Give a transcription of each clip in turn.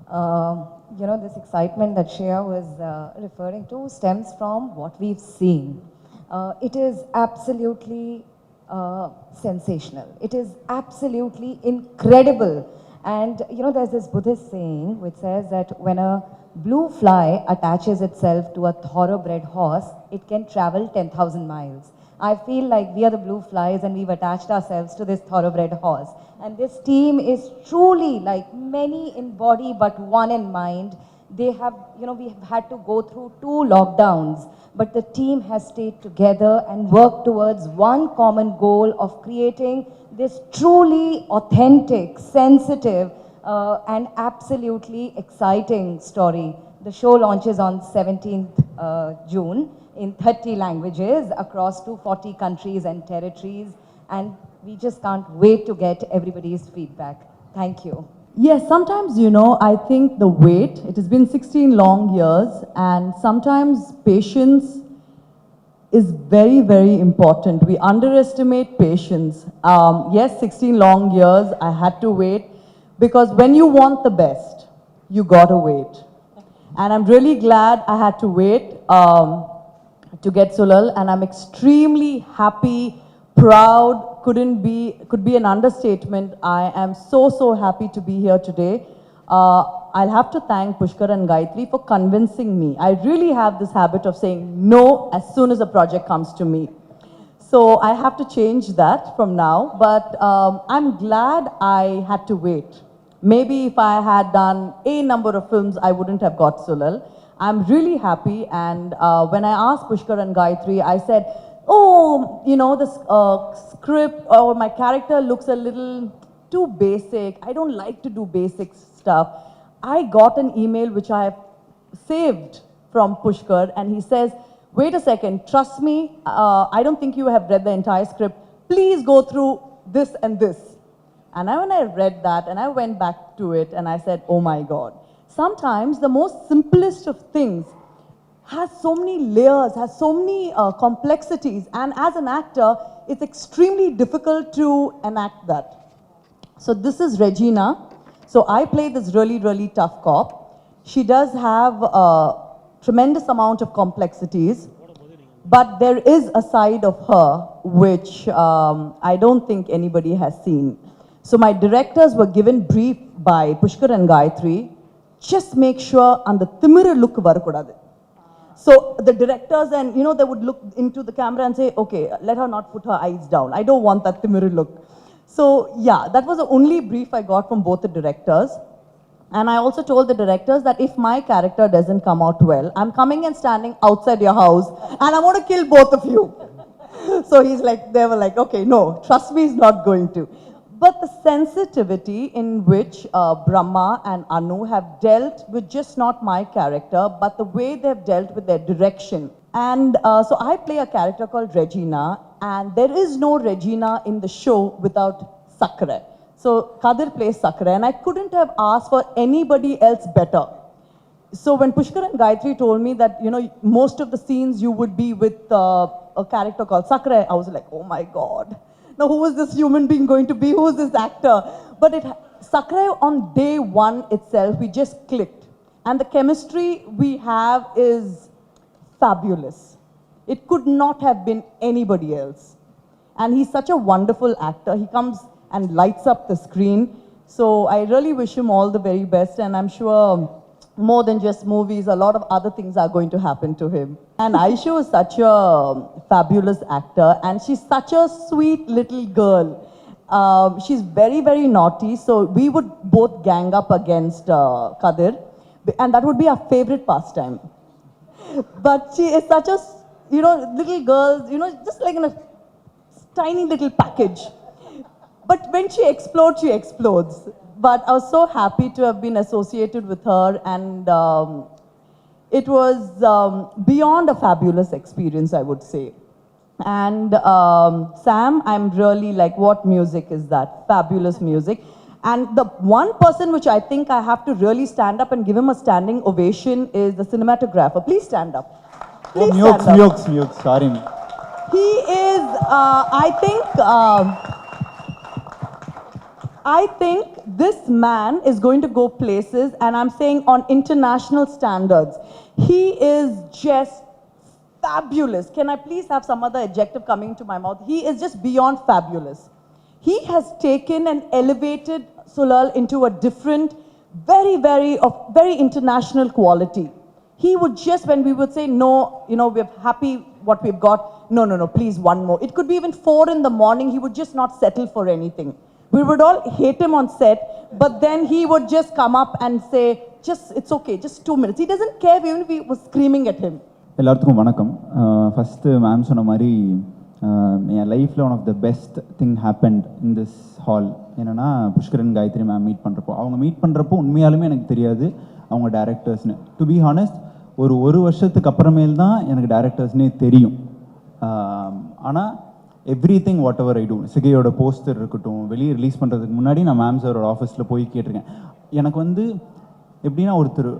This excitement that Shreya was referring to stems from what we've seen. It is absolutely sensational. It is absolutely incredible. And there's this Buddhist saying which says that when a blue fly attaches itself to a thoroughbred horse, it can travel 10,000 miles. I feel like we are the blue flies and we've attached ourselves to this thoroughbred horse. And this team is truly like many in body but one in mind. They have, we have had to go through 2 lockdowns, but the team has stayed together and worked towards one common goal of creating this truly authentic, sensitive, and absolutely exciting story. The show launches on 17th June in 30 languages across 240 countries and territories, and we just can't wait to get everybody's feedback. Thank you. Yes, sometimes, I think the wait, it has been 16 long years, and sometimes patience is very, very important. We underestimate patience. Yes, 16 long years, I had to wait, because when you want the best, you gotta wait. And I'm really glad I had to wait to get Sulal, and I'm extremely happy, proud, could be an understatement. I am so happy to be here today. I'll have to thank Pushkar and Gayathri for convincing me. I really have this habit of saying no as soon as a project comes to me. So I have to change that from now, but I'm glad I had to wait. Maybe if I had done a number of films, I wouldn't have got Sulal. I'm really happy, and when I asked Pushkar and Gayathri, I said, oh, the script or my character looks a little too basic. I don't like to do basic stuff. I got an email which I have saved from Pushkar, and he says, wait a second, trust me, I don't think you have read the entire script. Please go through this and this. And when I read that, and I went back to it, and I said, oh my God. Sometimes the most simplest of things has so many layers, has so many complexities, and as an actor, it's extremely difficult to enact that. So this is Regina. So I play this really tough cop. She does have a tremendous amount of complexities, but there is a side of her which I don't think anybody has seen. So my directors were given brief by Pushkar and Gayathri, just make sure and the thimira look varakudadu. So the directors and, they would look into the camera and say, okay, let her not put her eyes down. I don't want that thimiru look. So yeah, that was the only brief I got from both the directors. And I also told the directors that if my character doesn't come out well, I'm coming and standing outside your house and I'm going to kill both of you. So they were like, okay, no, trust me, he's not going to. But the sensitivity in which Brahma and Anu have dealt with just not my character, but the way they've dealt with their direction. And so I play a character called Regina, and there is no Regina in the show without Sakre. So Kathir plays Sakre, and I couldn't have asked for anybody else better. So when Pushkar and Gayathri told me that, most of the scenes you would be with a character called Sakre, I was like, oh my God. Now, who is this human being going to be? Who is this actor? But Sakre on day one itself, we just clicked. And the chemistry we have is fabulous. It could not have been anybody else. And he's such a wonderful actor. He comes and lights up the screen. So I really wish him all the very best. And I'm sure more than just movies, a lot of other things are going to happen to him. And Aisha is such a fabulous actor, and she's such a sweet little girl. She's very naughty, so we would both gang up against Kathir, and that would be our favorite pastime. But she is such a, little girl, just like in a tiny little package. But when she explodes, she explodes. But I was so happy to have been associated with her, and it was beyond a fabulous experience, I would say. And Sam, I'm really like, what music is that? Fabulous music. And the one person which I think I have to really stand up and give him a standing ovation is the cinematographer. Please stand up. Please stand up. Mute, sorry. He is, I think, I think this man is going to go places, and I'm saying on international standards. He is just fabulous. Can I please have some other adjective coming to my mouth? He is just beyond fabulous. He has taken and elevated Sulal into a different, very international quality. He would just, when we would say, no, we're happy what we've got, no, please, one more. It could be even 4 in the morning, he would just not settle for anything. We would all hate him on set, but then he would just come up and say, it's okay, just 2 minutes. He doesn't care even if we were screaming at him. எல்லாத்துக்கும் வணக்கம். First ma'am சொன்ன மாதிரி என் லைஃப்பில் one of the best thing happened in this hall என்னென்னா Pushkaran Gayathri ma'am meet பண்ணுறப்போ அவங்க meet பண்ணுறப்போ உண்மையாலுமே எனக்கு தெரியாது அவங்க டேரக்டர்ஸ்னு. டு பி ஹானஸ்ட், ஒரு வருஷத்துக்கு அப்புறமேல் தான் எனக்கு டேரக்டர்ஸ்னே தெரியும். ஆனால் everything whatever I do, சிகையோட போஸ்டர் இருக்கட்டும், வெளியே ரிலீஸ் பண்ணுறதுக்கு முன்னாடி நான் மேம் சாரோட ஆஃபீஸில் போய் கேட்டிருக்கேன். எனக்கு வந்து எப்படின்னா ஒருத்தர்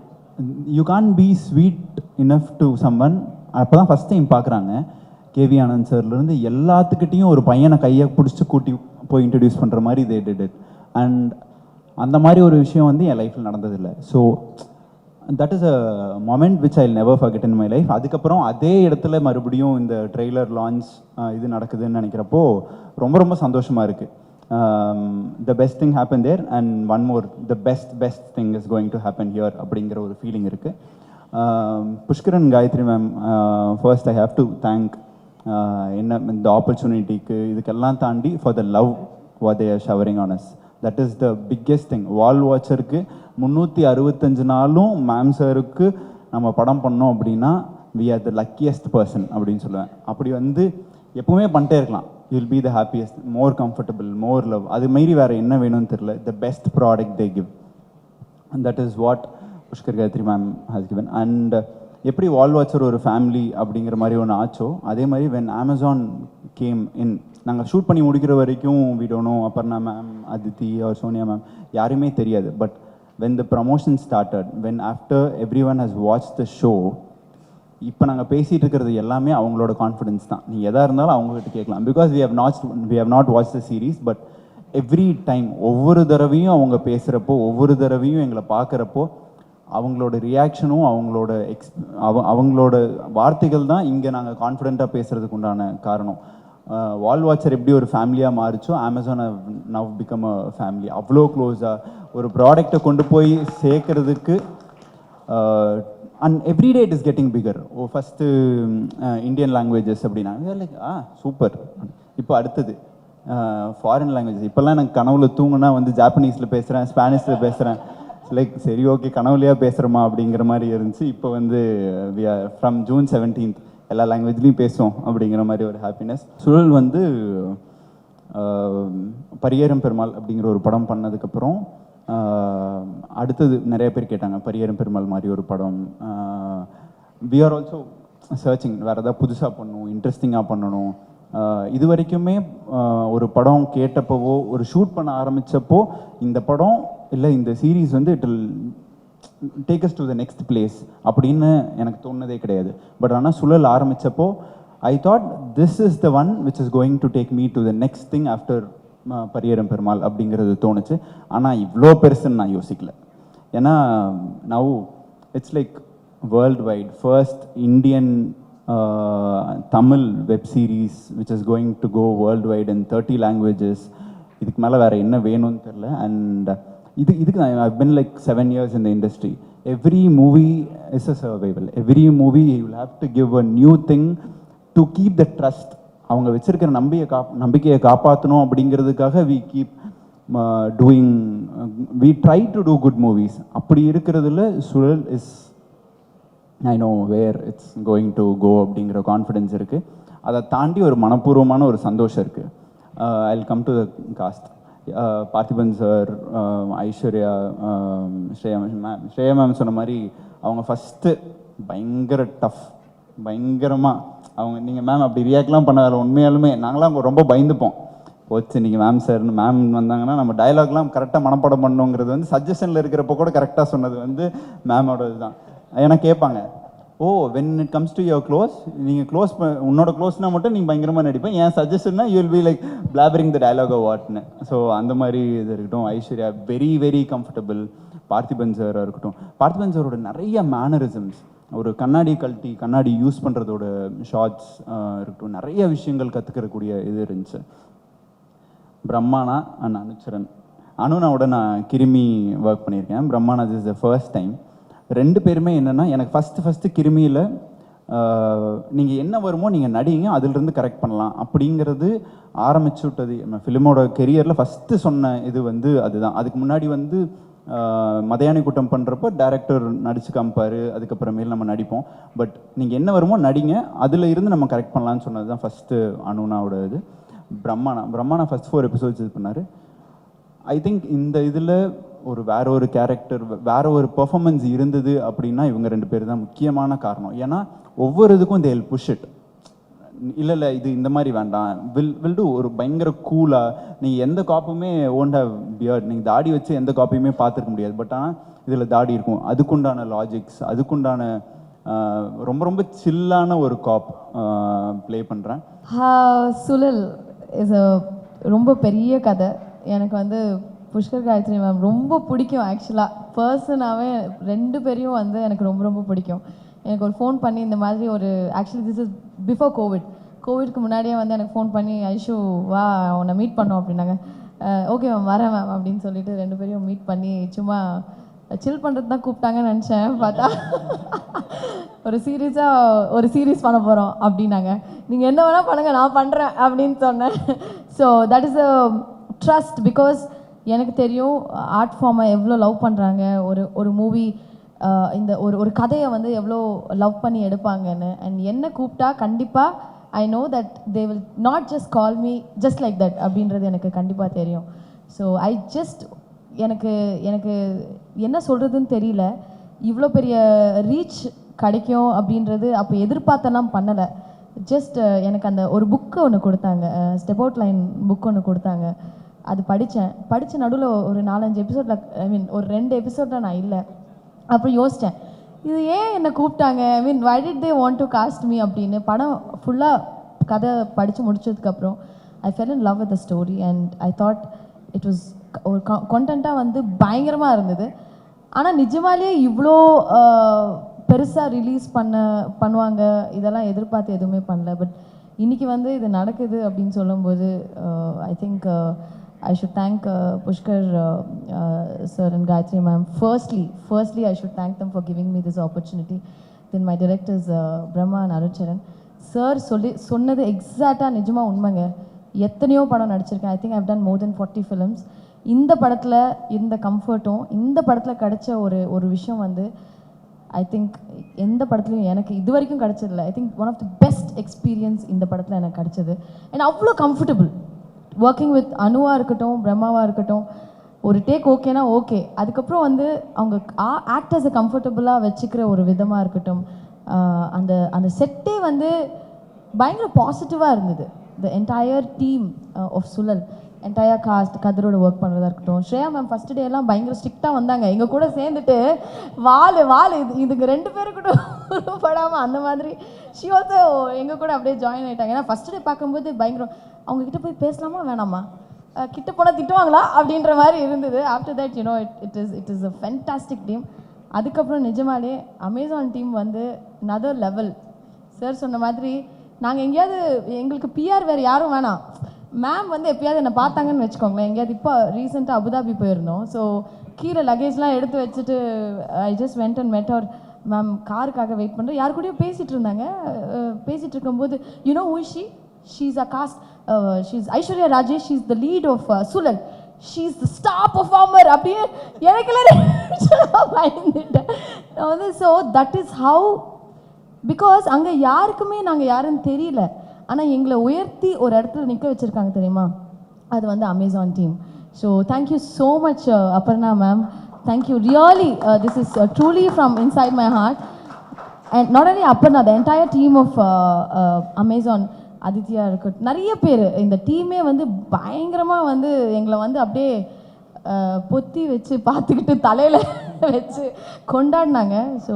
you can be sweet enough to summon. அப்போ தான் ஃபஸ்ட் டைம் பார்க்குறாங்க. கேவி ஆனந்த் சார்லேருந்து எல்லாத்துக்கிட்டையும் ஒரு பையனை கையை பிடிச்சி கூட்டி போய் இன்ட்ரடியூஸ் பண்ணுற மாதிரி தே டிட் இட். அண்ட் அந்த மாதிரி ஒரு விஷயம் வந்து என் லைஃப்பில் நடந்ததில்லை. So that is a moment which I never forget in my life. அதுக்கப்புறம் அதே இடத்துல மறுபடியும் இந்த ட்ரெய்லர் லான்ச் இது நடக்குதுன்னு நினைக்கிறப்போ ரொம்ப சந்தோஷமாக இருக்குது. The best thing happened there, and one more, the best thing is going to happen here அப்படிங்கிற ஒரு ஃபீலிங் இருக்குது. Pushkar Gayathri ma'am, first I have to thank என்ன இந்த ஆப்பர்ச்சுனிட்டிக்கு இதுக்கெல்லாம் தாண்டி for the love what they are showering on us. That is the biggest thing. வால் வாட்சருக்கு 365 நாளும் மேம் சாருக்கு நம்ம படம் பண்ணோம் அப்படின்னா we are the luckiest person அப்படின்னு சொல்லுவேன். அப்படி வந்து எப்பவுமே பண்ணிட்டே இருக்கலாம். You will be the happiest, more comfortable, more love. அது மாரி வேறு என்ன வேணும்னு தெரியல. The best product they give, and that is what Pushkar Gayatri ma'am has given. And எப்படி வால் வாட்சர் ஒரு ஃபேமிலி அப்படிங்கிற மாதிரி ஒன்று ஆச்சோ, அதே மாதிரி வென் அமேசான் கேம் இன், நாங்கள் ஷூட் பண்ணி முடிக்கிற வரைக்கும் we don't know Aparna ma'am, Aditi or Sonia ma'am, யாருமே தெரியாது. But when the promotion started, when after every one has watch the show, இப்போ நாங்கள் பேசிகிட்டு இருக்கிறது எல்லாமே அவங்களோட கான்ஃபிடன்ஸ் தான். நீ எதாக இருந்தாலும் அவங்ககிட்ட கேட்கலாம். Because we have not watch the series, but every time ஒவ்வொரு தடவையும் அவங்க பேசுகிறப்போ, ஒவ்வொரு தடவையும் எங்களை பார்க்குறப்போ அவங்களோட ரியாக்ஷனும் அவங்களோட வார்த்தைகள் தான் இங்கே நாங்கள் கான்ஃபிடென்ட்டாக பேசுகிறதுக்கு உண்டான காரணம். வால் வாட்சர் எப்படி ஒரு ஃபேமிலியாக மாறிச்சோ, Amazon now become a family. அவ்வளோ க்ளோஸாக ஒரு ப்ராடக்டை கொண்டு போய் சேர்க்கறதுக்கு. And everyday it is getting bigger. First Indian languages அப்படின்னா லைக் சூப்பர். இப்போ அடுத்தது ஃபாரின் லாங்குவேஜஸ். இப்போல்லாம் எனக்கு கனவுல தூங்குனா வந்து ஜாப்பனீஸில் பேசுகிறேன், ஸ்பானிஷில் பேசுகிறேன். லைக் சரி ஓகே கனவுலையாக பேசுகிறோமா அப்படிங்கிற மாதிரி இருந்துச்சு. இப்போ வந்து we are from June 17th எல்லா லாங்குவேஜ்லேயும் பேசுவோம் அப்படிங்கிற மாதிரி ஒரு ஹாப்பினஸ். சுழல் வந்து பரியேறும் பெருமாள் அப்படிங்கிற ஒரு படம் பண்ணதுக்கப்புறம் அடுத்தது நிறைய பேர் கேட்டாங்க பரியேறும் பெருமாள் மாதிரி ஒரு படம். வி ஆர் ஆல்சோ சர்ச்சிங், வேறு ஏதாவது புதுசாக பண்ணணும், இன்ட்ரெஸ்டிங்காக பண்ணணும். இது வரைக்குமே ஒரு படம் கேட்டப்போவோ ஒரு ஷூட் பண்ண ஆரம்பித்தப்போ இந்த படம் இல்லை இந்த சீரீஸ் வந்து it will take us to the next place அப்படின்னு எனக்கு தோணுனதே கிடையாது. பட் ஆனால் சுழல் ஆரம்பித்தப்போ I thought this is the one which is going to take me to the next thing after Pariyerum Perumal அப்படிங்கிறது தோணுச்சு. ஆனால் இவ்வளோ பெருசுன்னு நான் யோசிக்கல. ஏன்னா now it's like world wide first Indian Tamil web series which is going to go worldwide in 30 languages. இதுக்கு மேலே வேறு என்ன வேணும்னு தெரில. அண்ட் இதுக்கு I've been like 7 years in the industry. Every movie is a survival. Every movie you will have to give a new thing to keep the trust. அவங்க வச்சிருக்கிற நம்பிக்கையை காப்பாற்றணும் அப்படிங்கிறதுக்காக we keep doing, we try to do good movies. அப்படி இருக்கிறதுல Suzhal is I know where it's going to go அப்படிங்கிற confidence இருக்குது. அதை தாண்டி ஒரு மனப்பூர்வமான ஒரு சந்தோஷம் இருக்குது. I will come to the cost. Parthiban sir, Aishwarya, Shreya ma'am சொன்ன மாதிரி அவங்க ஃபஸ்ட்டு பயங்கர டஃப், பயங்கரமாக அவங்க நீங்கள் மேம் அப்படி ரியாக்ட்லாம் பண்ண வேலை. உண்மையாலுமே நாங்களாம் ரொம்ப பயந்துப்போம். போச்சு நீங்கள் மேம் சார்னு மேம் வந்தாங்கன்னா நம்ம டயலாக்லாம் கரெக்டாக மனப்பாடம் பண்ணணுங்கிறது வந்து சஜஷனில் இருக்கிறப்போ கூட கரெக்டாக சொன்னது வந்து மேமோட இதுதான். ஏன்னா கேட்பாங்க when it comes to your close, நீங்கள் உன்னோட க்ளோஸ்னால் மட்டும் நீங்கள் பயங்கரமாக நடிப்பேன், என் சஜஷன்னா you will be like blabbering the dialogue வாட்னு. ஸோ அந்த மாதிரி இது இருக்கட்டும். Aishwarya very very comfortable. Parthiban சாராக இருக்கட்டும், பார்த்திபன் சாரோட நிறைய மேனரிசம்ஸ், ஒரு கண்ணாடி யூஸ் பண்ணுறதோட ஷார்ட்ஸ் இருக்கட்டும், நிறைய விஷயங்கள் கற்றுக்கிறக்கூடிய இது இருந்துச்சு. பிரம்மானா அண்ட் அனுச்சரன். அனுனாவோட நான் கிருமி ஒர்க் பண்ணியிருக்கேன். பிரம்மானா this is the first time. ரெண்டு பேருமே என்னென்னா, எனக்கு ஃபஸ்ட்டு கிருமியில் நீங்கள் என்ன வருமோ நீங்கள் நடிங்க, அதிலிருந்து கரெக்ட் பண்ணலாம் அப்படிங்கிறது ஆரம்பிச்சு விட்டது. ஃபிலிமோட கெரியரில் ஃபஸ்ட்டு சொன்ன இது வந்து அதுதான். அதுக்கு முன்னாடி வந்து மதையானி கூட்டம் பண்ணுறப்போ டேரக்டர் நடிச்சு காமிப்பார், அதுக்கப்புறமேல் நம்ம நடிப்போம். பட் நீங்கள் என்ன வருமோ நடிங்க, அதில் இருந்து நம்ம கரெக்ட் பண்ணலான்னு சொன்னது தான் ஃபஸ்ட்டு அனுனாவோட இது. பிரம்மானா ஃபஸ்ட் 4 எபிசோட்ஸ் இது பண்ணார். ஐ திங்க் இந்த இதில் வேற ஒரு கேரக்டர், வேற ஒரு பெர்ஃபார்மன்ஸ் இருந்தது அப்படின்னா இவங்க 2 பேர் தான் முக்கியமான காரணம். ஏன்னா ஒவ்வொரு இதுக்கும் தே வில் புஷ் இட். இல்லை இது இந்த மாதிரி வேண்டாம், வில் டூ ஒரு பயங்கர கூலாக. நீங்கள் எந்த காப்புமே ஓன்ட் ஹவ் பியர்ட், நீங்கள் தாடி வச்சு எந்த காப்பையுமே பார்த்துருக்க முடியாது. பட் ஆனால் இதில் தாடி இருக்கும், அதுக்குண்டான லாஜிக்ஸ், அதுக்குண்டான ரொம்ப ரொம்ப சில்லான ஒரு காப் ப்ளே பண்ணுறேன். சுழல் இஸ் ரொம்ப பெரிய கதை. எனக்கு வந்து புஷ்கர் காயத்ரி மேம் ரொம்ப பிடிக்கும். ஆக்சுவலாக பர்சனாகவே 2 பேரையும் வந்து எனக்கு ரொம்ப ரொம்ப பிடிக்கும். எனக்கு ஒரு ஃபோன் பண்ணி இந்த மாதிரி ஆக்சுவலி திஸ் இஸ் பிஃபோர் கோவிட்க்கு முன்னாடியே வந்து எனக்கு ஃபோன் பண்ணி ஐஷு வா உன்னை மீட் பண்ணோம் அப்படின்னாங்க. ஓகே மேம் வரேன் மேம் அப்படின்னு சொல்லிட்டு 2 பேரையும் மீட் பண்ணி சும்மா சில் பண்ணுறது தான் கூப்பிட்டாங்கன்னு நினச்சேன். பார்த்தா ஒரு சீரீஸ் பண்ண போகிறோம் அப்படின்னாங்க. நீங்கள் என்ன வேணால் பண்ணுங்கள், நான் பண்ணுறேன் அப்படின்னு சொன்னேன். So that is a trust. Because எனக்கு தெரியும் ஆர்ட் ஃபார்மை எவ்வளோ லவ் பண்ணுறாங்க, ஒரு மூவி இந்த ஒரு கதையை வந்து எவ்வளோ லவ் பண்ணி எடுப்பாங்கன்னு. அண்ட் என்ன கூப்பிட்டா கண்டிப்பாக I know that they will not just call me just like that அப்படின்றது எனக்கு கண்டிப்பாக தெரியும். ஸோ எனக்கு என்ன சொல்கிறதுன்னு தெரியல. இவ்வளோ பெரிய ரீச் கிடைக்கும் அப்படின்றது அப்போ எதிர்பார்த்தெல்லாம் பண்ணலை. ஜஸ்ட் எனக்கு அந்த ஒரு புக்கு ஒன்று கொடுத்தாங்க, ஸ்டெப் அவுட் லைன் புக் ஒன்று கொடுத்தாங்க. அது படித்த நடுவில் ஒரு 4-5 எபிசோடில், ஐ மீன் ஒரு 2 எபிசோடில் நான் இல்லை. அப்புறம் யோசித்தேன், இது ஏன் என்னை கூப்பிட்டாங்க, I mean why did they want to cast me அப்படின்னு. படம் ஃபுல்லாக கதை படித்து முடிச்சதுக்கப்புறம் I fell in love with the story and I thought it was ஒரு கான்டென்ட்டாக வந்து பயங்கரமாக இருந்தது. ஆனால் நிஜமாலேயே இவ்வளோ பெருசாக ரிலீஸ் பண்ணுவாங்க இதெல்லாம் எதிர்பார்த்து எதுவுமே பண்ணல. பட் இன்றைக்கி வந்து இது நடக்குது அப்படின்னு சொல்லும்போது I think I should thank Pushkar sir and Gayathri ma'am. Firstly, I should thank them for giving me this opportunity. Then my directors Brahma and Arucharan. Sir சொன்னது எக்ஸாக்டாக நிஜமாக உண்மைங்க. எத்தனையோ படம் நடிச்சிருக்கேன். I think I've done more than 40 films. இந்த படத்தில் இருந்த கம்ஃபர்ட்டும் இந்த படத்தில் கிடைச்ச ஒரு விஷயம் வந்து ஐ திங்க் எந்த படத்துலையும் எனக்கு இது வரைக்கும் கிடைச்சதில்லை. I think one of the best experience இந்த படத்தில் எனக்கு கிடைச்சது. அண்ட் அவ்வளோ கம்ஃபர்டபுள் ஒர்க்கிங் வித் அனுவாக இருக்கட்டும், பிரம்மாவாக இருக்கட்டும். ஒரு டேக் ஓகேனா ஓகே, அதுக்கப்புறம் வந்து அவங்க ஆக்டர்ஸை கம்ஃபர்டபுளாக வச்சுக்கிற ஒரு விதமாக இருக்கட்டும். அந்த செட்டே வந்து பயங்கர பாசிட்டிவாக இருந்தது. த என்டையர் டீம் ஆஃப் சுழல், என்டையர் காஸ்ட், கதிரோட ஒர்க் பண்ணுறதா இருக்கட்டும். ஸ்ரேயா மேம் ஃபஸ்ட் டே எல்லாம் பயங்கர ஸ்ட்ரிக்டாக வந்தாங்க. எங்கள் கூட சேர்ந்துட்டு வால் இதுக்கு 2 பேருக்கிட்ட படாமல் அந்த மாதிரி ஷி ஆல்சோ எங்கள் கூட அப்படியே ஜாயின் ஆகிட்டாங்க. ஏன்னா ஃபஸ்ட் டே பார்க்கும்போது பயங்கரம், அவங்கக்கிட்ட போய் பேசலாமா வேணாமா, கிட்ட போனால் திட்டுவாங்களா அப்படின்ற மாதிரி இருந்தது. After that you know it is a fantastic team. அதுக்கப்புறம் நிஜமாலே அமேசான் டீம் வந்து நதர் லெவல். சார் சொன்ன மாதிரி நாங்கள் எங்கேயாவது எங்களுக்கு பிஆர் வேறு யாரும் வேணாம். மேம் வந்து எப்பயாவது என்னை பார்த்தாங்கன்னு வச்சுக்கோங்களேன், எங்கேயாவது இப்போ ரீசெண்டாக அபுதாபி போயிருந்தோம். ஸோ கீழே லக்கேஜ்லாம் எடுத்து வச்சுட்டு ஐ ஜஸ்ட் வெண்ட் அண்ட் மெட் அவர் மேம் காருக்காக வெயிட் பண்ணுறேன். யார் கூடயும் பேசிகிட்டு இருந்தாங்க. பேசிகிட்டு இருக்கும்போது you know who she's a cast, she's Aishwarya Rajesh, she's the lead of Suzhal, she's the star performer. அப்படியே எனக்குலாம் பயந்துட்டேன் நான் வந்து. So that is how, because அங்கே யாருக்குமே நாங்கள் யாருன்னு தெரியல, ஆனால் எங்களை உயர்த்தி ஒரு இடத்துல நிற்க வச்சுருக்காங்க தெரியுமா, அது வந்து Amazon team. So thank you so much Aparna ma'am, thank you really. This is truly from inside my heart. And not only Aparna, the entire team of Amazon, Aditya இருக்கட்டும், நிறைய பேர் இந்த டீமே வந்து பயங்கரமாக வந்து எங்களை வந்து அப்படியே பொத்தி வச்சு பார்த்துக்கிட்டு தலையில் வச்சு கொண்டாடினாங்க. So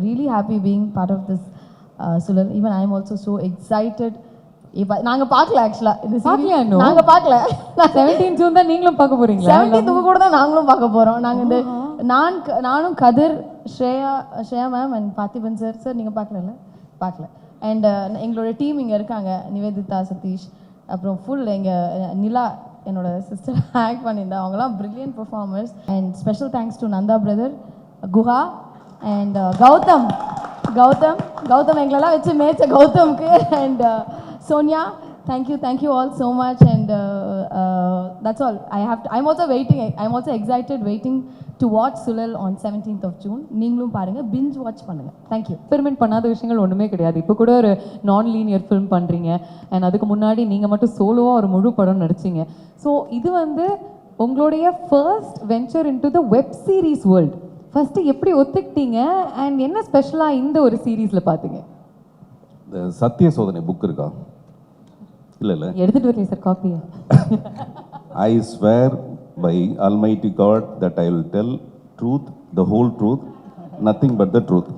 really happy being part of this Suzhal. Even I am also so excited. இப்போ நாங்கள் பார்க்கல ஆக்சுவலாக இந்த பார்க்கலையா சீரியல் இன்னும்? நாங்கள் பார்க்கல. 17 ஜூன் தான் நீங்களும் பார்க்க போறீங்களா? 17th கூட தான் நாங்களும் பார்க்க போகிறோம். நாங்கள் இந்த நானும் Kathir, Shreya ma'am and Parthiban sir நீங்கள் பார்க்கல. அண்ட் எங்களோட டீம் இங்கே இருக்காங்க, நிவேதிதா, சதீஷ், அப்புறம் ஃபுல் எங்கள் நிலா என்னோட சிஸ்டர் ஆக்ட் பண்ணியிருந்தா. அவங்களாம் brilliant performers. And special thanks to Nanda brother, Guha and Gautham எங்களெல்லாம் வச்சு மேய்ச்ச கௌதம்க்கு. And Sonia, thank you all so much, and that's all. I'm also excited waiting to watch Sulal on 17th of June. நீங்களும் பாருங்க, binge watch பண்ணுங்க. Thank you. Experiment பண்ணாத விஷயங்கள் ஒன்றுமே கிடையாது. இப்போ கூட ஒரு நான் லீனியர் ஃபிலிம் பண்ணுறீங்க, அண்ட் அதுக்கு முன்னாடி நீங்கள் மட்டும் சோலோவாக ஒரு முழு படம் நடிச்சிங்க. ஸோ இது வந்து உங்களுடைய first venture into the web series world. First எப்படி ஒத்துக்கிட்டீங்க, அண்ட் என்ன ஸ்பெஷலாக இந்த ஒரு சீரீஸில் பார்த்தீங்க? இந்த சத்திய சோதனை புக் இருக்கா? இல்லை எடுத்துகிட்டு வரலையே சார் காப்பியை. I swear by Almighty God that I will tell truth, the whole truth, nothing but the truth.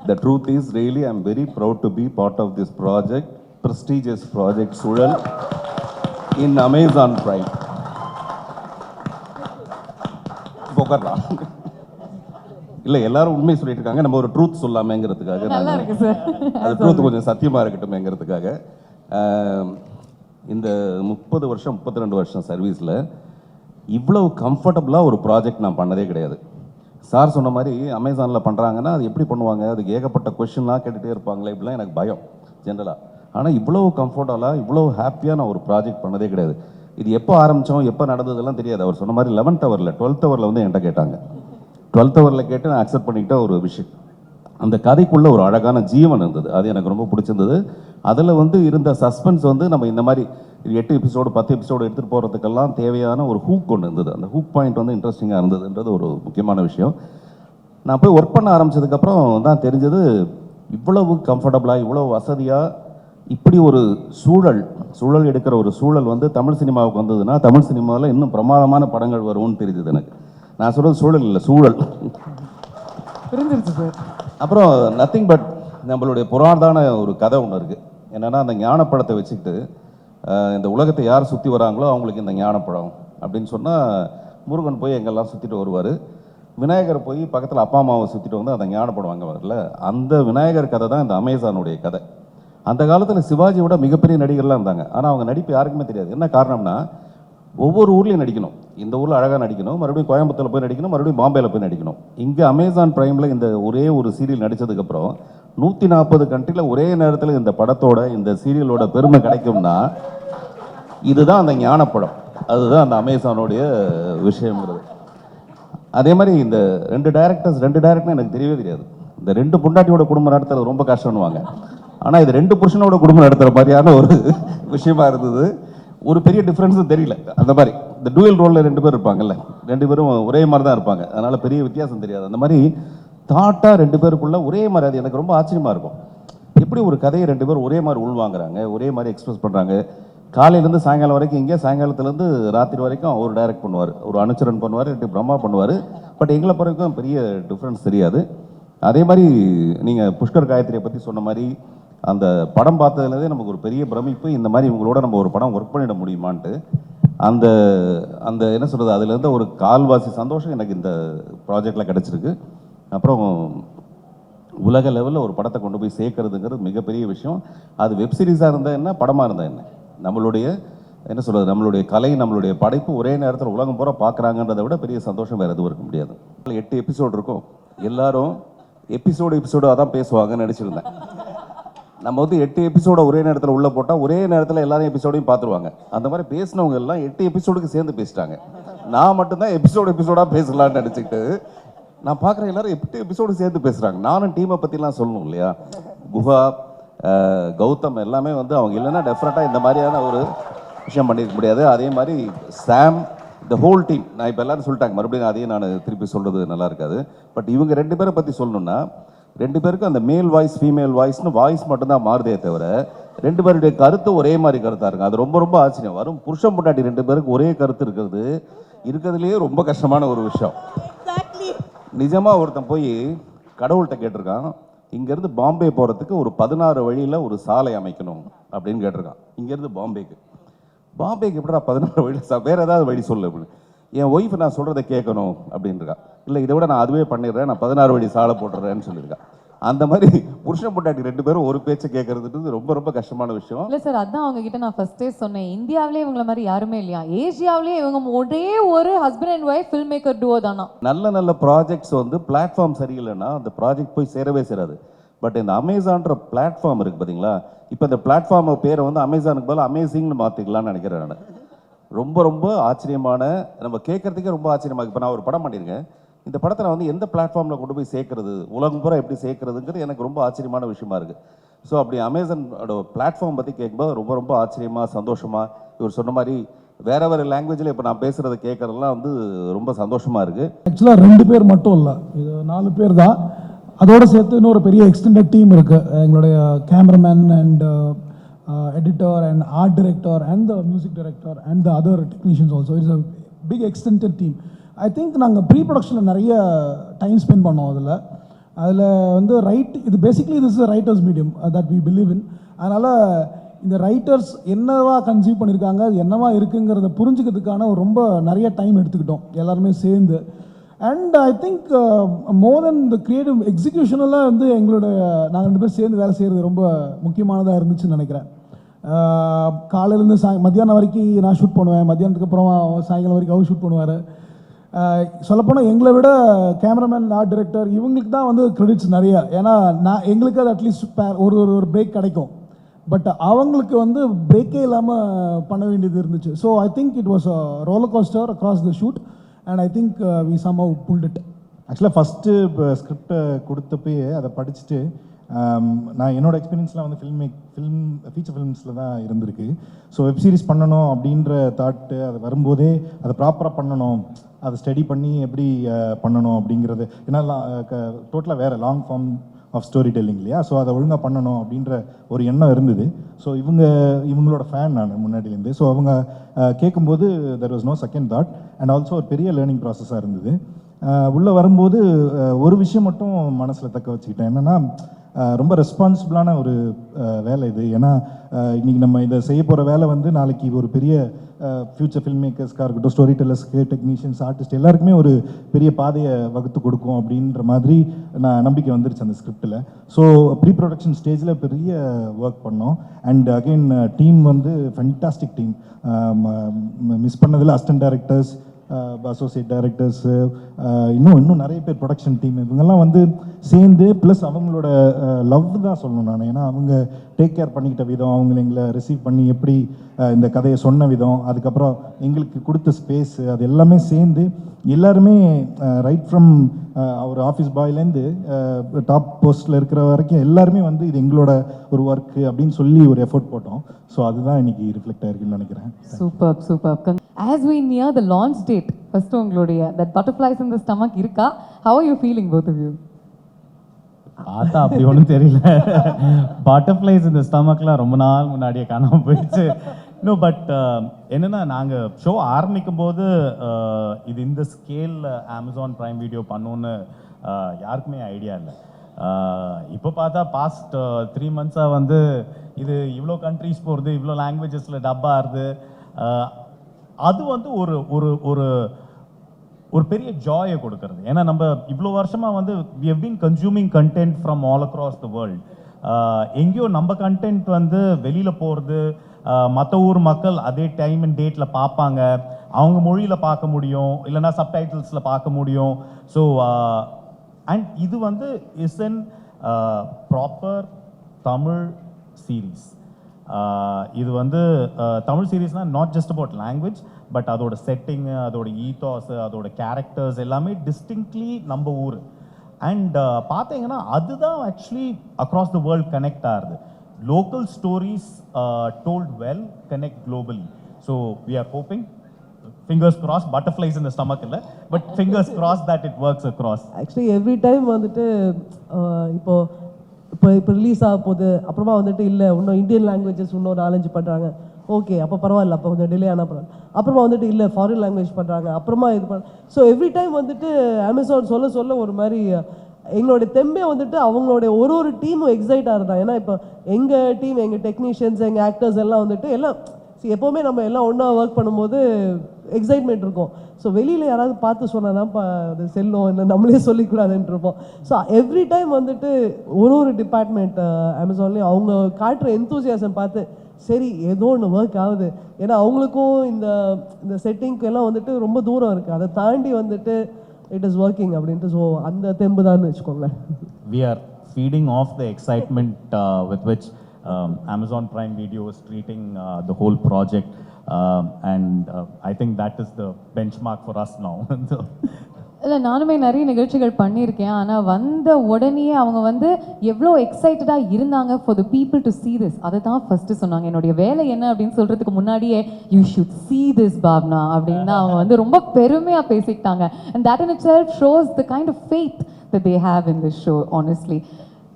The truth is really I'm very proud to be part of this project, prestigious project Suzhal in Amazon Prime. போகலாம் இல்லை, எல்லாரும் உண்மை சொல்லிட்டு இருக்காங்க, நம்ம ஒரு truth சொல்லாமேங்கிறதுக்காக. நல்லா இருக்கு சார். அது ட்ரூத் கொஞ்சம் சத்தியமாக இருக்கட்டுமேங்கிறதுக்காக. இந்த 30 வருஷம் 32 வருஷம் சர்வீஸில் இவ்வளவு கம்ஃபர்டபுளாக ஒரு ப்ராஜெக்ட் நான் பண்ணதே கிடையாது. சார் சொன்ன மாதிரி அமேசானில் பண்ணுறாங்கன்னா அது எப்படி பண்ணுவாங்க, அதுக்கு ஏகப்பட்ட கொஷின்லாம் கேட்டுகிட்டே இருப்பாங்களே, இப்படிலாம் எனக்கு பயம் ஜென்ரலாக. ஆனால் இவ்வளோ கம்ஃபர்டபுளாக இவ்வளோ ஹாப்பியாக நான் ஒரு ப்ராஜெக்ட் பண்ணதே கிடையாது. இது எப்போ ஆரம்பித்தோம், எப்போ நடந்ததெல்லாம் தெரியாது. அவர் சொன்ன மாதிரி 11th ஹவரில் 12th ஹவரில் வந்து என்கிட்ட கேட்டாங்க. 12th ஹவரில் கேட்டு நான் அக்செப்ட் பண்ணிக்கிட்ட ஒரு விஷயம். அந்த கதைக்குள்ளே ஒரு அழகான ஜீவன் இருந்தது, அது எனக்கு ரொம்ப பிடிச்சிருந்தது. அதில் வந்து இருந்த சஸ்பென்ஸ் வந்து நம்ம இந்த மாதிரி 8 எபிசோடு 10 எபிசோடு எடுத்துகிட்டு போகிறதுக்கெல்லாம் தேவையான ஒரு ஹூக் ஒன்று இருந்தது. அந்த ஹூக் பாயிண்ட் வந்து இன்ட்ரெஸ்டிங்காக இருந்ததுன்றது ஒரு முக்கியமான விஷயம். நான் போய் ஒர்க் பண்ண ஆரம்பித்ததுக்கப்புறம் தான் தெரிஞ்சது, இவ்வளவு கம்ஃபர்டபுளாக இவ்வளோ வசதியாக இப்படி ஒரு சூழல் எடுக்கிற ஒரு சூழல் வந்து தமிழ் சினிமாவுக்கு வந்ததுன்னா தமிழ் சினிமாவில் இன்னும் பிரமாதமான படங்கள் வரும்னு தெரிஞ்சது எனக்கு. நான் சொல்கிறது சூழல் இல்லை, சூழல். புரிஞ்சிருச்சு சார். அப்புறம் நத்திங் பட் நம்மளுடைய புராணான ஒரு கதை ஒன்று இருக்குது. என்னென்னா, அந்த ஞானப்பழத்தை வச்சுக்கிட்டு இந்த உலகத்தை யார் சுற்றி வராங்களோ அவங்களுக்கு இந்த ஞானப்பழம் அப்படின்னு சொன்னால், முருகன் போய் எங்கெல்லாம் சுற்றிட்டு வருவார், விநாயகர் போய் பக்கத்தில் அப்பா அம்மாவை சுற்றிட்டு வந்து அந்த ஞானப்பழம் வாங்க வரல. அந்த விநாயகர் கதை தான் இந்த அமேசானுடைய கதை. அந்த காலத்தில் சிவாஜியோட மிகப்பெரிய நடிகர்லாம் இருந்தாங்க, ஆனால் அவங்க நடிப்பு யாருக்குமே தெரியாது. என்ன காரணம்னா, ஒவ்வொரு ஊர்லேயும் நடிக்கணும். இந்த ஊரில் அழகாக நடிக்கணும், மறுபடியும் கோயம்புத்தூரில் போய் நடிக்கணும், மறுபடியும் பாம்பேயில் போய் நடிக்கணும். இங்கே அமேசான் ப்ரைமில் இந்த ஒரே ஒரு சீரியல் நடித்ததுக்கப்புறம் 140 கண்ட்ரியில் ஒரே நேரத்தில் இந்த படத்தோட இந்த சீரியலோட பெருமை கிடைக்கும்னா இதுதான் அந்த ஞானப்படம், அதுதான் அந்த அமேசானோடைய விஷயங்கிறது. அதே மாதிரி இந்த ரெண்டு டேரக்டர் எனக்கு தெரியவே தெரியாது. இந்த 2 பொண்டாட்டியோட குடும்பம் நடத்துறது ரொம்ப கஷ்டம்னுவாங்க, ஆனால் இது 2 புருஷனோட குடும்பம் நடத்துகிற மாதிரியான ஒரு விஷயமா இருந்தது. ஒரு பெரிய டிஃப்ரென்ஸும் தெரியல. அந்த மாதிரி இந்த டூயல் ரோலில் 2 பேர் இருப்பாங்கல்ல, 2 பேரும் ஒரே மாதிரி தான் இருப்பாங்க, அதனால் பெரிய வித்தியாசம் தெரியாது. அந்த மாதிரி தாட்டாக 2 பேருக்குள்ள ஒரே மாதிரி, அது எனக்கு ரொம்ப ஆச்சரியமாக இருக்கும். எப்படி ஒரு கதையை 2 பேர் ஒரே மாதிரி உள்வாங்குறாங்க, ஒரே மாதிரி எக்ஸ்பிரஸ் பண்ணுறாங்க. காலையிலேருந்து சாயங்காலம் வரைக்கும் இங்கே, சாயங்காலத்துலேருந்து ராத்திரி வரைக்கும் அவர் டைரக்ட் பண்ணுவார், ஒரு அனுச்சரன் பண்ணுவார், 2 பிரம்மா பண்ணுவார். பட் எங்களை பொறுக்கும் பெரிய டிஃப்ரென்ஸ் தெரியாது. அதே மாதிரி நீங்கள் புஷ்கர் காயத்ரியை பற்றி சொன்ன மாதிரி அந்த படம் பார்த்ததுலேருந்தே நமக்கு ஒரு பெரிய பிரமிப்பு, இந்த மாதிரி இவங்களோட நம்ம ஒரு படம் ஒர்க் பண்ணிட முடியுமான்ட்டு. அந்த அந்த என்ன சொல்கிறது, அதுலேருந்து ஒரு கால்வாசி சந்தோஷம் எனக்கு இந்த ப்ராஜெக்டில் கிடச்சிருக்கு. அப்புறம் உலக லெவலில் ஒரு படத்தை கொண்டு போய் சேர்க்கறதுங்கிறது மிகப்பெரிய விஷயம். அது வெப் சீரிஸாக இருந்தால் என்ன, படமாக இருந்தால் என்ன, நம்மளுடைய என்ன சொல்கிறது, நம்மளுடைய கலை, நம்மளுடைய படைப்பு ஒரே நேரத்தில் உலகம் பூரா பார்க்குறாங்கன்றதை விட பெரிய சந்தோஷம் வேறு எதுவும் இருக்க முடியாது. 8 எபிசோடு இருக்கும், எல்லாரும் எபிசோடாக தான் பேசுவாங்கன்னு நினச்சிருந்தேன். நம்ம வந்து 8 எபிசோட ஒரே நேரத்தில் உள்ளே போட்டால் ஒரே நேரத்தில் எல்லாரும் எபிசோடையும் பார்த்துருவாங்க. அந்த மாதிரி பேசினவங்க எல்லாம் 8 எபிசோடுக்கு சேர்ந்து பேசிட்டாங்க. நான் மட்டும்தான் எபிசோடாக பேசலான்னு நினச்சிக்கிட்டு நான் பார்க்குறேன், எல்லாரும் 8 எபிசோடு சேர்ந்து பேசுகிறாங்க. நானும் டீமை பற்றிலாம் சொல்லணும் இல்லையா, குஹா, கௌதம் எல்லாமே வந்து அவங்க இல்லைன்னா டெஃபினட்டாக இந்த மாதிரியான ஒரு விஷயம் பண்ணியிருக்க முடியாது. அதே மாதிரி சாம், த ஹோல் டீம். நான் இப்போ எல்லாரும் சொல்லிட்டாங்க, மறுபடியும் அதையும் நான் திருப்பி சொல்கிறது நல்லா இருக்காது. பட் இவங்க 2 பேரை பற்றி சொல்லணுன்னா, 2 பேருக்கும் அந்த மேல் வாய்ஸ் ஃபீமேல் வாய்ஸ்னு வாய்ஸ் மட்டும்தான் மாறுதே தவிர ரெண்டு பேருடைய கருத்து ஒரே மாதிரி கருத்தாக இருக்கும். அது ரொம்ப ரொம்ப ஆச்சரியம். வரும் புருஷன் பொண்டாட்டி ரெண்டு பேருக்கு ஒரே கருத்து இருக்கிறதுலேயே ரொம்ப கஷ்டமான ஒரு விஷயம். நிஜமாக ஒருத்தன் போய் கடவுள்கிட்ட கேட்டிருக்கான், இங்கேருந்து பாம்பே போகிறதுக்கு ஒரு 16 வழியில் ஒரு சாலை அமைக்கணும் அப்படின்னு கேட்டிருக்கான். இங்கேருந்து பாம்பேக்கு எப்படா 16 வழி, வேறு ஏதாவது வழி சொல்லு அப்படின்னு. என் ஒய்ஃப் நான் சொல்கிறத கேட்கணும் அப்படின்ட்டுருக்கா. இல்லை இதை விட நான் அதுவே பண்ணிடுறேன், நான் 16 வழி சாலை போட்டுறேன்னு சொல்லியிருக்கேன். அந்த மாதிரி புருஷன் பொண்டாட்டி ரெண்டு பேரும் ஒரு பேச்சை கேட்கறதுன்றது ரொம்ப ரொம்ப கஷ்டமான விஷயம். இல்லை சார், அதான் அவங்க கிட்ட நான் ஃபர்ஸ்டே சொன்னேன், இந்தியாவிலே இவங்கள மாதிரி யாருமே இல்லையா, ஏஷியாவிலே இவங்க ஒரே ஒரு husband and wife film maker டூவோ தானா. நல்ல நல்ல ப்ராஜெக்ட்ஸ் வந்து பிளாட்ஃபார்ம் சரியில்லைன்னா அந்த ப்ராஜெக்ட் போய் சேரவே சேராது. பட் இந்த அமேசான்ற பிளாட்ஃபார்ம் இருக்குது பார்த்தீங்களா, இப்போ இந்த பிளாட்ஃபார்ம் பேரை வந்து அமேசானுக்கு பதில் அமேசிங்னு மாற்றிக்கலாம்னு நினைக்கிறேன் நான். ரொம்ப ரொம்ப ஆச்சரியமான, நம்ம கேட்கறதுக்கே ரொம்ப ஆச்சரியமாக. இப்போ நான் ஒரு படம் பண்ணியிருக்கேன், இந்த படத்தை நான் வந்து எந்த பிளாட்ஃபார்மில் கொண்டு போய் சேர்க்கறது, உலகம் பூரா எப்படி சேர்க்கறதுங்கிறது எனக்கு ரொம்ப ஆச்சரியமான விஷயமா இருக்குது. ஸோ அப்படி அமேசானோட பிளாட்ஃபார்ம் பற்றி கேட்கும்போது ரொம்ப ரொம்ப ஆச்சரியமாக, சந்தோஷமாக, இவர் சொன்ன மாதிரி வேற வேறு லாங்குவேஜில் இப்போ நான் பேசுகிறத கேட்குறதுலாம் வந்து ரொம்ப சந்தோஷமாக இருக்குது. ஆக்சுவலாக 2 பேர் மட்டும் இல்லை, இது 4 பேர் தான். அதோடு சேர்த்து இன்னொரு பெரிய எக்ஸ்டெண்டட் டீம் இருக்குது. எங்களுடைய cameraman and editor and art director and the music director and the other technicians also. It's a big extended team. I think நாங்கள் ப்ரீ ப்ரொடக்ஷனில் நிறைய டைம் ஸ்பெண்ட் பண்ணோம். அதில் வந்து இது basically this is writers medium that we believe in. அதனால் இந்த writers என்னவா கன்சீவ் பண்ணியிருக்காங்க, அது என்னவா இருக்குங்கிறத புரிஞ்சுக்கிறதுக்கான ரொம்ப நிறைய டைம் எடுத்துக்கிட்டோம் எல்லாருமே சேர்ந்து. And I think more then the creative எக்ஸிக்யூஷனெல்லாம் வந்து நாங்கள் 2 பேர் சேர்ந்து வேலை செய்கிறது ரொம்ப முக்கியமானதாக இருந்துச்சுன்னு நினைக்கிறேன். காலையிலேருந்து மத்தியானம் வரைக்கும் நான் ஷூட் பண்ணுவேன், மத்தியானத்துக்கு அப்புறம் சாயங்காலம் வரைக்கும் அவர் ஷூட் பண்ணுவார். சொல்லப்போனால் எங்களை விட கேமராமேன், ஆர்ட் டைரக்டர் இவங்களுக்கு தான் வந்து கிரெடிட்ஸ் நிறைய. ஏன்னா எங்களுக்கு அது அட்லீஸ்ட் ஒரு பிரேக் கிடைக்கும், பட் அவங்களுக்கு வந்து பிரேக்கே இல்லாமல் பண்ண வேண்டியது இருந்துச்சு. So I think it was a roller coaster across the shoot and I think we somehow pulled it. ஆக்சுவலாக ஃபஸ்ட்டு ஸ்கிரிப்டை கொடுத்தப்பயே அதை படிச்சுட்டு நான் என்னோடய எக்ஸ்பீரியன்ஸ்லாம் வந்து ஃபீச்சர் ஃபிலிம்ஸில் தான் இருந்திருக்கு. ஸோ வெப் சீரிஸ் பண்ணணும் அப்படின்ற தாட்டு அது வரும்போதே அதை ப்ராப்பராக பண்ணணும், அதை ஸ்டடி பண்ணி எப்படி பண்ணணும் அப்படிங்கிறது. ஏன்னா டோட்டலாக வேறு long form of story telling இல்லையா, ஸோ அதை ஒழுங்காக பண்ணணும் அப்படின்ற ஒரு எண்ணம் இருந்தது. ஸோ இவங்களோட ஃபேன் நான் முன்னாடிலேருந்து. ஸோ அவங்க கேட்கும்போது there was no second thought and also ஒரு பெரிய லேர்னிங் ப்ராசஸாக இருந்தது. உள்ளே வரும்போது ஒரு விஷயம் மட்டும் மனசில் தக்க வச்சுக்கிட்டேன், என்னென்னா ரொம்ப ரெஸ்பான்சிபிளான ஒரு வேலை இது. ஏன்னா இன்றைக்கி நம்ம இதை செய்ய போகிற வேலை வந்து நாளைக்கு ஒரு பெரிய ஃப்யூச்சர் ஃபில்ம் மேக்கர்ஸ்க்காக இருக்கட்டும், ஸ்டோரி டெல்லர்ஸ்க்கு, டெக்னீஷியன்ஸ், ஆர்டிஸ்ட் எல்லாருக்குமே ஒரு பெரிய பாதையை வகுத்து கொடுக்கும் அப்படின்ற மாதிரி நம்பிக்கை வந்துருச்சு அந்த ஸ்கிரிப்டில். ஸோ ப்ரீ ப்ரொடக்ஷன் ஸ்டேஜில் பெரிய ஒர்க் பண்ணோம். அண்ட் அகெயின் டீம் வந்து ஃபென்டாஸ்டிக் டீம். மிஸ் பண்ணதில் அசிஸ்டன்ட் டைரக்டர்ஸ், அசோசியேட் டைரக்டர்ஸு, இன்னும் நிறைய பேர் ப்ரொடக்ஷன் டீம், இவங்கெல்லாம் வந்து சேர்ந்து ப்ளஸ் அவங்களோட லவ் தான் சொல்லணும் நான். ஏன்னா அவங்க டேக் கேர் பண்ணிக்கிட்ட விதம், அவங்கள எங்களை ரிசீவ் பண்ணி எப்படி இந்த கதையை சொன்ன விதம், அதுக்கப்புறம் எங்களுக்கு கொடுத்த ஸ்பேஸு, அது எல்லாமே சேர்ந்து எல்லாருமே ரைட் ஃப்ரம் ஒரு ஆஃபீஸ் பாய்லேருந்து டாப் போஸ்ட்டில் இருக்கிற வரைக்கும் எல்லாருமே வந்து இது எங்களோட ஒரு ஒர்க்கு அப்படின்னு சொல்லி ஒரு எஃபோர்ட் போட்டோம். ஸோ அதுதான் இன்னைக்கு ரிஃப்ளெக்ட் ஆயிருக்குன்னு நினைக்கிறேன். Super. As we near the launch date, first உங்களுடைய that butterflies in the stomach இருக்கா? How are you feeling both of you? பார்த்தா அப்படி ஒன்றும் தெரியல. பட்டர்ஃப்ளைஸ் இந்த ஸ்டமக்லாம் ரொம்ப நாள் முன்னாடியே காணாமல் போயிடுச்சு. இன்னும் பட் என்னென்னா நாங்கள் ஷோ ஆரம்பிக்கும் போது இது இந்த ஸ்கேலில் அமேசான் ப்ரைம் வீடியோ பண்ணோன்னு யாருக்குமே ஐடியா இல்லை. இப்போ பார்த்தா பாஸ்ட் 3 months-ஆக வந்து இது இவ்வளோ கண்ட்ரிஸ் போகிறது, இவ்வளோ லாங்குவேஜஸில் டப் ஆகுது. அது வந்து ஒரு ஒரு ஒரு ஒரு பெரிய ஜாயை கொடுக்கறது. ஏன்னா நம்ம இவ்வளோ வருஷமாக வந்து we have been consuming content from all across the world. எங்கேயோ நம்ம கண்டென்ட் வந்து வெளியில் போகிறது, மற்ற ஊர் மக்கள் அதே டைம் அண்ட் டேட்டில் பார்ப்பாங்க, அவங்க மொழியில் பார்க்க முடியும், இல்லைனா சப்டைட்டில்ஸில் பார்க்க முடியும். ஸோ அண்ட் இது வந்து is an proper Tamil series. இது வந்து தமிழ் சீரீஸ்னால் not just about language, but அதோட செட்டிங்கு, அதோட ஈத்தாஸ், அதோட கேரக்டர்ஸ் எல்லாமே டிஸ்டிங்க்ட்லி நம்ம ஊர். அண்ட் பார்த்தீங்கன்னா அதுதான் actually across the world connect ஆகுது. Local stories told well connect globally. So we are hoping, fingers crossed, butterflies in the stomach இல்லை, but fingers crossed that it works across. Actually every time வந்துட்டு இப்போ இப்போ release ஆக போகுது, அப்புறமா வந்துட்டு இல்லை இன்னும் இந்தியன் லாங்குவேஜஸ் இன்னும் 4-5 பண்ணுறாங்க, ஓகே அப்போ பரவாயில்ல, அப்போ கொஞ்சம் டிலே ஆனால் பரவாயில்ல. அப்புறமா வந்துட்டு இல்லை ஃபாரின் லாங்குவேஜ் பண்ணுறாங்க, அப்புறமா இது ஸோ எவ்ரி டைம் வந்துட்டு அமேசான் சொல்ல சொல்ல ஒரு மாதிரி எங்களுடைய தெம்பே வந்துட்டு அவங்களுடைய ஒரு டீமும் எக்ஸைட்டாக இருந்தாங்க. ஏன்னா இப்போ எங்கள் டீம், எங்கள் டெக்னீஷியன்ஸ், எங்கள் ஆக்டர்ஸ் எல்லாம் வந்துட்டு எல்லாம் எப்போவுமே நம்ம எல்லாம் ஒன்றா ஒர்க் பண்ணும்போது எக்ஸைட்மெண்ட் இருக்கும். ஸோ வெளியில் யாராவது பார்த்து சொன்னால் தான் அது செல்லும், இல்லை நம்மளே சொல்லிக்கூடாதுன்ட்டு இருப்போம். ஸோ எவ்ரி டைம் வந்துட்டு ஒரு டிபார்ட்மெண்ட் அமேசான்லேயும் அவங்க காட்டுற எந்தூசியாசம் பார்த்து சரி ஏதோ ஒன்று ஒர்க் ஆகுது. ஏன்னா அவங்களுக்கும் இந்த செட்டிங்க்கு எல்லாம் வந்துட்டு ரொம்ப தூரம் இருக்குது, அதை தாண்டி வந்துட்டு இட் இஸ் ஒர்க்கிங் அப்படின்ட்டு. ஸோ அந்த தெம்பு தான் வச்சுக்கோங்களேன். We are feeding off the excitement with which Amazon Prime Video is treating the whole project, and I think that is the benchmark for us now. இல்லை நானுமே நிறைய நிகழ்ச்சிகள் பண்ணியிருக்கேன். ஆனால் வந்த உடனே அவங்க வந்து எவ்வளோ எக்ஸைட்டடாக இருந்தாங்க for the people to see this. அதை தான் ஃபஸ்ட்டு சொன்னாங்க. என்னுடைய வேலை என்ன அப்படின்னு சொல்கிறதுக்கு முன்னாடியே you should see this Bhavna அப்படின்னு தான் அவங்க வந்து ரொம்ப பெருமையாக பேசிக்கிட்டாங்க. And that in itself shows the kind of faith that they have in this show, honestly.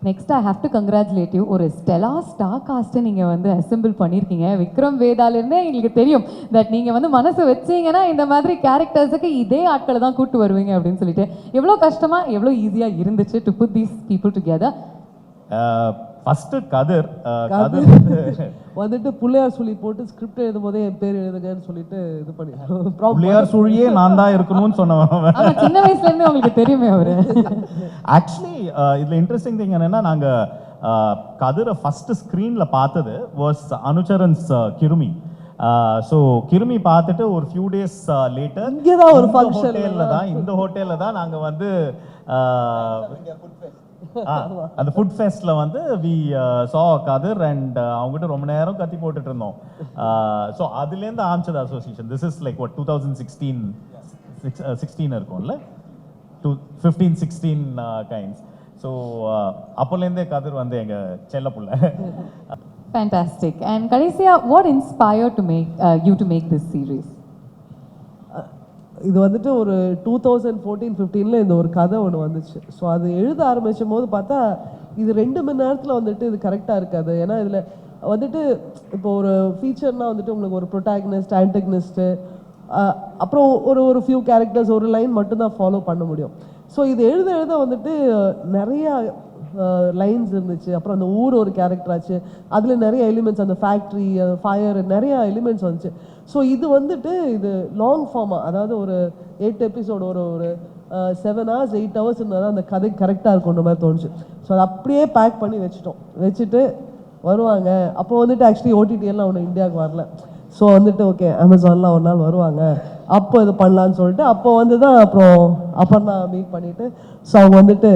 Next I have to congratulate you. ஒரு ஸ்டெலார் ஸ்டார் காஸ்ட்டை நீங்கள் வந்து அசெம்பிள் பண்ணியிருக்கீங்க. விக்ரம் வேதாலேருந்தே எங்களுக்கு தெரியும் தட் நீங்கள் வந்து மனசு வச்சிங்கன்னா இந்த மாதிரி கேரக்டர்ஸுக்கு இதே ஆட்களை தான் கூட்டு வருவீங்க அப்படின்னு சொல்லிட்டு. எவ்வளோ கஷ்டமாக எவ்வளோ ஈஸியாக இருந்துச்சு to put these people together? First Kathir வந்துட்டு பிள்ளையார் சொல்லி போட்டு ஸ்கிரிப்ட் எழுதும் போதே என் பேர் எழுதுங்கன்னு சொல்லிட்டு இது பண்ணி பிள்ளையார் சுழியே நான் தான் இருக்கணும்னு சொன்னவன். சின்ன வயசுலேருந்தே உங்களுக்கு தெரியுமே அவர். ஆக்சுவலி இதில் இன்ட்ரெஸ்டிங் திங் என்னன்னா, நாங்கள் கதிரை ஃபஸ்ட்டு ஸ்க்ரீனில் பார்த்தது வாஸ் அனுச்சரன்ஸ் கிருமி. ஸோ கிருமி பார்த்துட்டு ஒரு ஃபியூ டேஸ் லேட்டர் இங்கே தான் ஒரு ஃபங்க்ஷன் இந்த ஹோட்டலில் தான் நாங்கள் வந்து அந்த ஃபுட் ஃபெஸ்ட்ல வந்து வி சா கதிர் அண்ட் அவங்ககிட்ட ரொம்ப நேரம் கத்தி போட்டுட்டு இருந்தோம். ஸோ அதுலேருந்து ஆரம்பிச்சது association. This is like what 2016 இருக்கும்ல, 15-16 கைண்ட்ஸ். ஸோ அப்போலேருந்தே கதிர் வந்து எங்கள் செல்ல புள்ள. Fantastic. And கடைசியா what inspired to make you to make this series? இது வந்துட்டு ஒரு 2014-15 இந்த ஒரு கதை ஒன்று வந்துச்சு. ஸோ அது எழுத ஆரம்பிச்சும் போது பார்த்தா இது 2 மணி நேரத்தில் வந்துட்டு இது கரெக்டாக இருக்காது. ஏன்னா இதில் வந்துட்டு இப்போ ஒரு ஃபீச்சர்னால் வந்துட்டு உங்களுக்கு ஒரு ப்ரொட்டாகனிஸ்ட், ஆன்டகனிஸ்ட்டு, அப்புறம் ஒரு ஃபியூ கேரக்டர்ஸ், ஒரு லைன் மட்டும்தான் ஃபாலோ பண்ண முடியும். ஸோ இது எழுத வந்துட்டு நிறையா லைன்ஸ் இருந்துச்சு. அப்புறம் அந்த ஊர் ஒரு கேரக்டர் ஆச்சு, அதில் நிறைய எலிமெண்ட்ஸ், அந்த ஃபேக்ட்ரி, ஃபயர், நிறைய எலிமெண்ட்ஸ் வந்துச்சு. ஸோ இது வந்துட்டு இது லாங் ஃபார்மாக, அதாவது ஒரு 8 எபிசோடு, ஒரு 7 hours 8 hours இருந்தால் தான் அந்த கதை கரெக்டாக இருக்குன்ற மாதிரி தோணுச்சு. ஸோ அதை அப்படியே பேக் பண்ணி வச்சுட்டு வருவாங்க. அப்போ வந்துட்டு ஆக்சுவலி ஓடிடி எல்லாம் ஒன்று இந்தியாவுக்கு வரல. ஸோ வந்துட்டு ஓகே அமேசான்லாம் ஒரு நாள் வருவாங்க, அப்போ இது பண்ணலான்னு சொல்லிட்டு அப்போ வந்து தான் அப்புறம் நான் மீட் பண்ணிவிட்டு ஸோ அவங்க வந்துட்டு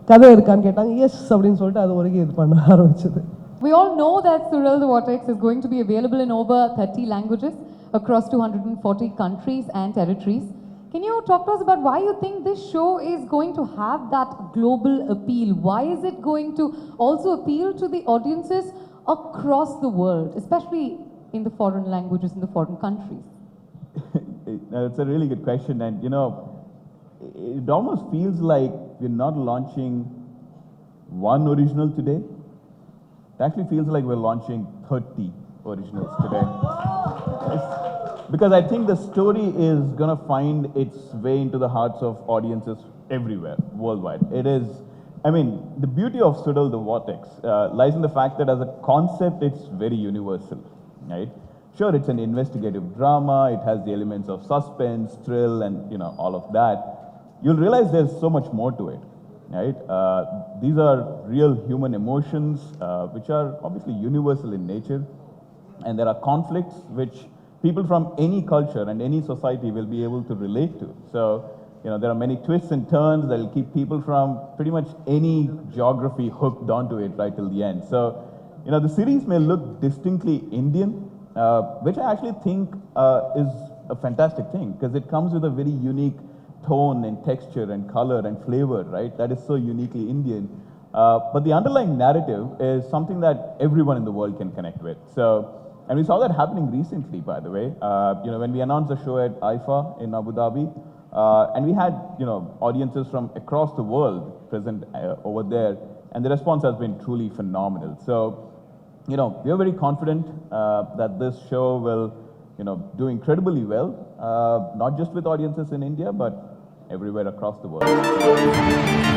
கதை இருக்கான்னு கேட்டாங்க. எஸ் அப்படின்னு சொல்லிட்டு அது வரைக்கும் இது பண்ண ஆரம்பிச்சது. We all know that Suzhal the Vortex is going to be available in over 30 languages across 240 countries and territories. Can you talk to us about why you think this show is going to have that global appeal? Why is it going to also appeal to the audiences across the world, especially in the foreign languages, in the foreign countries? It's a really good question, and you know, it almost feels like we're not launching one original today. It actually feels like we're launching 30 originals today. Because I think the story is going to find its way into the hearts of audiences everywhere, worldwide. It is, I mean, the beauty of Suzhal the Vortex lies in the fact that as a concept, it's very universal, right? Sure, it's an investigative drama, it has the elements of suspense, thrill, and you know, all of that. You'll realize there's so much more to it. Right? These are real human emotions which are obviously universal in nature, and there are conflicts which people from any culture and any society will be able to relate to. So, you know, there are many twists and turns that will keep people from pretty much any geography hooked onto it right till the end. So, you know, the series may look distinctly Indian, which I actually think is a fantastic thing, because it comes with a very unique tone and texture and color and flavor, right? That is so uniquely Indian. But the underlying narrative is something that everyone in the world can connect with. So, and we saw that happening recently, by the way. You know, when we announced the show at IFA in Abu Dhabi, and we had, you know, audiences from across the world present over there. and the response has been truly phenomenal. So, you know, we are very confident that this show will, you know, do incredibly well, not just with audiences in India, but everywhere across the world.